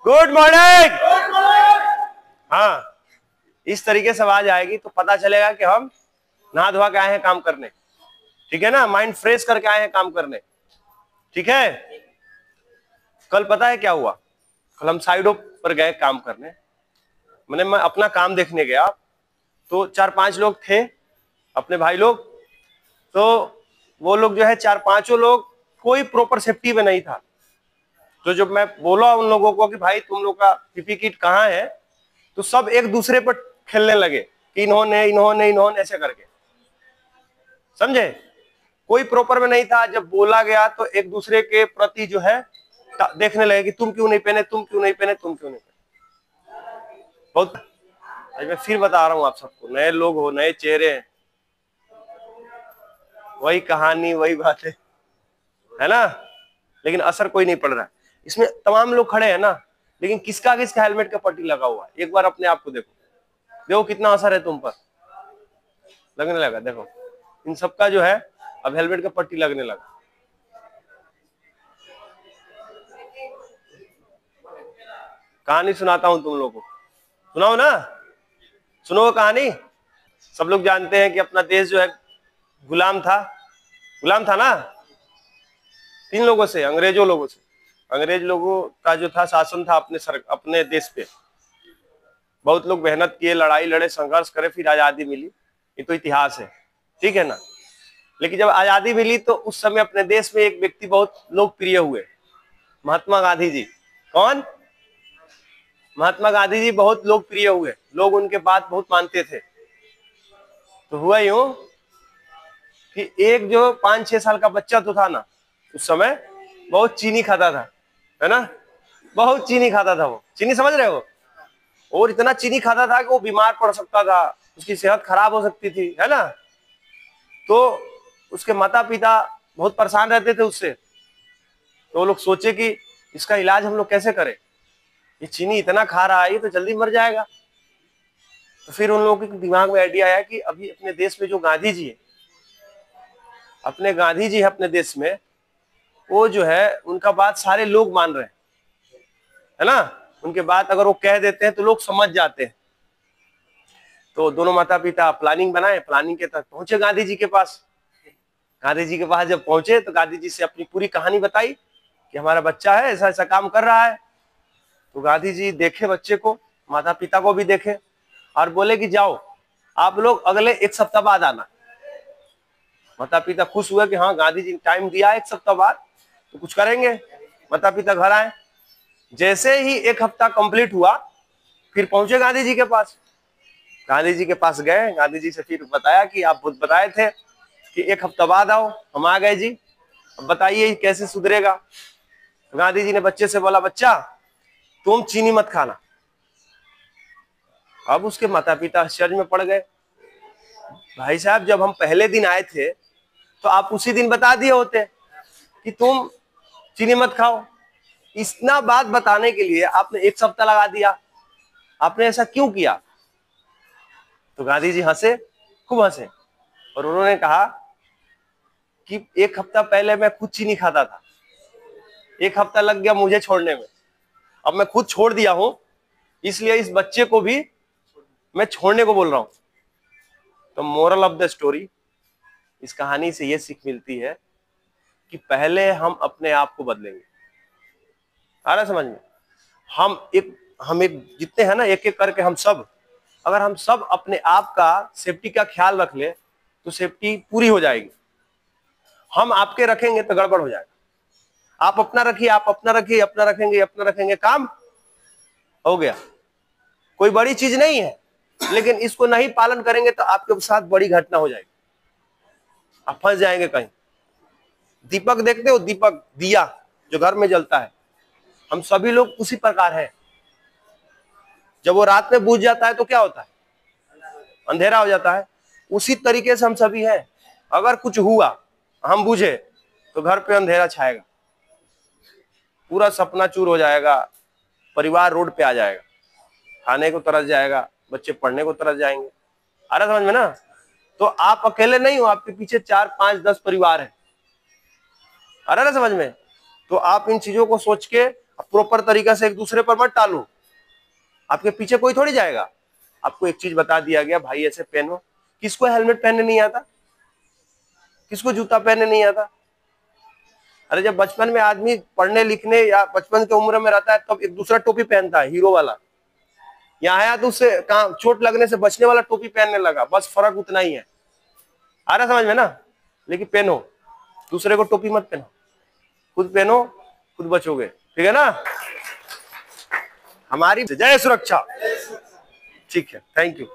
Good morning. हाँ, इस तरीके से आवाज आएगी तो पता चलेगा कि हम नहा धोआ के आए हैं काम करने। ठीक है ना, माइंड फ्रेश करके आए हैं काम करने। ठीक है। कल पता है क्या हुआ? कल हम साइडों पर गए काम करने। मैं अपना काम देखने गया तो 4-5 लोग थे अपने भाई लोग। तो वो लोग जो है 4-5 लोग कोई प्रॉपर सेफ्टी में नहीं था। तो जब मैं बोला उन लोगों को कि भाई तुम लोग का पीपी किट कहाँ है, तो सब एक दूसरे पर खेलने लगे कि इन्होंने इन्होंने इन्होंने ऐसे करके, समझे? कोई प्रॉपर में नहीं था। जब बोला गया तो एक दूसरे के प्रति जो है देखने लगे कि तुम क्यों नहीं पहने, तुम क्यों नहीं पहने, तुम क्यों नहीं पहने। बहुत आज मैं फिर बता रहा हूं आप सबको, नए लोग हो, नए चेहरे हैं, वही कहानी वही बातें है ना, लेकिन असर कोई नहीं पड़ रहा है। इसमें तमाम लोग खड़े हैं ना, लेकिन किसका किसका हेलमेट का पट्टी लगा हुआ है? एक बार अपने आप को देखो, देखो कितना असर है तुम पर, लगने लगा। देखो इन सबका जो है अब हेलमेट का पट्टी लगने लगा। कहानी सुनाता हूं तुम लोगों को, सुनाओ ना, सुनो कहानी। सब लोग जानते हैं कि अपना देश जो है गुलाम था, गुलाम था ना 3 लोगों से, अंग्रेजों लोगों से। अंग्रेज लोगों का जो था शासन था अपने देश पे। बहुत लोग मेहनत किए, लड़ाई लड़े, संघर्ष करे, फिर आजादी मिली। ये तो इतिहास है, ठीक है ना। लेकिन जब आजादी मिली तो उस समय अपने देश में एक व्यक्ति बहुत लोकप्रिय हुए, महात्मा गांधी जी। कौन? महात्मा गांधी जी बहुत लोकप्रिय हुए, लोग उनके बात बहुत मानते थे। तो हुआ यूं कि एक जो 5-6 साल का बच्चा तो था ना, उस समय बहुत चीनी खाता था, है ना, बहुत चीनी खाता था। वो चीनी समझ रहे हो? और इतना चीनी खाता था कि वो बीमार पड़ सकता था, उसकी सेहत खराब हो सकती थी, है ना। तो उसके माता पिता बहुत परेशान रहते थे उससे। तो वो लोग सोचे कि इसका इलाज हम लोग कैसे करें, ये चीनी इतना खा रहा है, ये तो जल्दी मर जाएगा। तो फिर उन लोगों के दिमाग में आइडिया आया कि अभी अपने देश में जो गांधी जी है, अपने गांधी जी है अपने देश में, वो जो है उनका बात सारे लोग मान रहे हैं, है ना। उनके बात अगर वो कह देते हैं तो लोग समझ जाते हैं। तो दोनों माता पिता प्लानिंग बनाए, प्लानिंग के तहत पहुंचे गांधी जी के पास। गांधी जी के पास जब पहुंचे तो गांधी जी से अपनी पूरी कहानी बताई कि हमारा बच्चा है, ऐसा ऐसा काम कर रहा है। तो गांधी जी देखे बच्चे को, माता पिता को भी देखे, और बोले कि जाओ आप लोग अगले 1 सप्ताह बाद आना। माता पिता खुश हुए कि हाँ गांधी जी ने टाइम दिया 1 सप्ताह बाद तो कुछ करेंगे। माता पिता घर आए। जैसे ही 1 हफ्ता कंप्लीट हुआ फिर पहुंचे गांधी जी के पास। गांधी जी के पास गए, गांधी जी से फिर बताया कि आप खुद बताए थे कि 1 हफ्ता बाद आओ, हम आ गए जी, अब बताइए कैसे सुधरेगा। तो गांधी जी ने बच्चे से बोला, बच्चा तुम चीनी मत खाना। अब उसके माता पिता आश्चर्य में पड़ गए, भाई साहब जब हम पहले दिन आए थे तो आप उसी दिन बता दिए होते कि तुम चीनी मत खाओ। इतना बात बताने के लिए आपने 1 सप्ताह लगा दिया, आपने ऐसा क्यों किया? तो गांधी जी हंसे, खूब हंसे, और उन्होंने कहा कि 1 हफ्ता पहले मैं खुद चीनी खाता था, 1 हफ्ता लग गया मुझे छोड़ने में, अब मैं खुद छोड़ दिया हूं, इसलिए इस बच्चे को भी मैं छोड़ने को बोल रहा हूं। तो मोरल ऑफ द स्टोरी, इस कहानी से यह सीख मिलती है कि पहले हम अपने आप को बदलेंगे। आ रहा समझ में? हम एक जितने हैं ना, एक एक करके हम सब, अगर हम सब अपने आप का सेफ्टी का ख्याल रख ले तो सेफ्टी पूरी हो जाएगी। हम आपके रखेंगे तो गड़बड़ हो जाएगा। आप अपना रखिए, आप अपना रखिए, अपना रखेंगे, अपना रखेंगे, काम हो गया। कोई बड़ी चीज नहीं है, लेकिन इसको नहीं पालन करेंगे तो आपके साथ बड़ी घटना हो जाएगी, आप फंस जाएंगे कहीं। दीपक देखते हो, दीपक, दिया जो घर में जलता है, हम सभी लोग उसी प्रकार हैं। जब वो रात में बुझ जाता है तो क्या होता है? अंधेरा हो जाता है। उसी तरीके से हम सभी हैं। अगर कुछ हुआ, हम बुझे, तो घर पे अंधेरा छाएगा, पूरा सपना चूर हो जाएगा, परिवार रोड पे आ जाएगा, खाने को तरस जाएगा, बच्चे पढ़ने को तरस जाएंगे। आ रहा समझ में ना? तो आप अकेले नहीं हो, आपके पीछे 4-5-10 परिवार है। आ रहा ना समझ में? तो आप इन चीजों को सोच के प्रॉपर तरीका से एक दूसरे पर मत टालो, आपके पीछे कोई थोड़ी जाएगा। आपको एक चीज बता दिया गया, भाई ऐसे पहनो। किसको हेलमेट पहनने नहीं आता, किसको जूता पहनने नहीं आता? अरे जब बचपन में आदमी पढ़ने लिखने या बचपन की उम्र में रहता है तब एक दूसरा टोपी पहनता है, हीरो वाला। यहाँ आया तो उससे चोट लगने से बचने वाला टोपी पहनने लगा, बस फर्क उतना ही है। आ रहा समझ में ना? लेकिन पहनो, दूसरे को टोपी मत पहनो, खुद पहनो, खुद बचोगे, ठीक है ना? हमारी जय सुरक्षा। ठीक है, थैंक यू।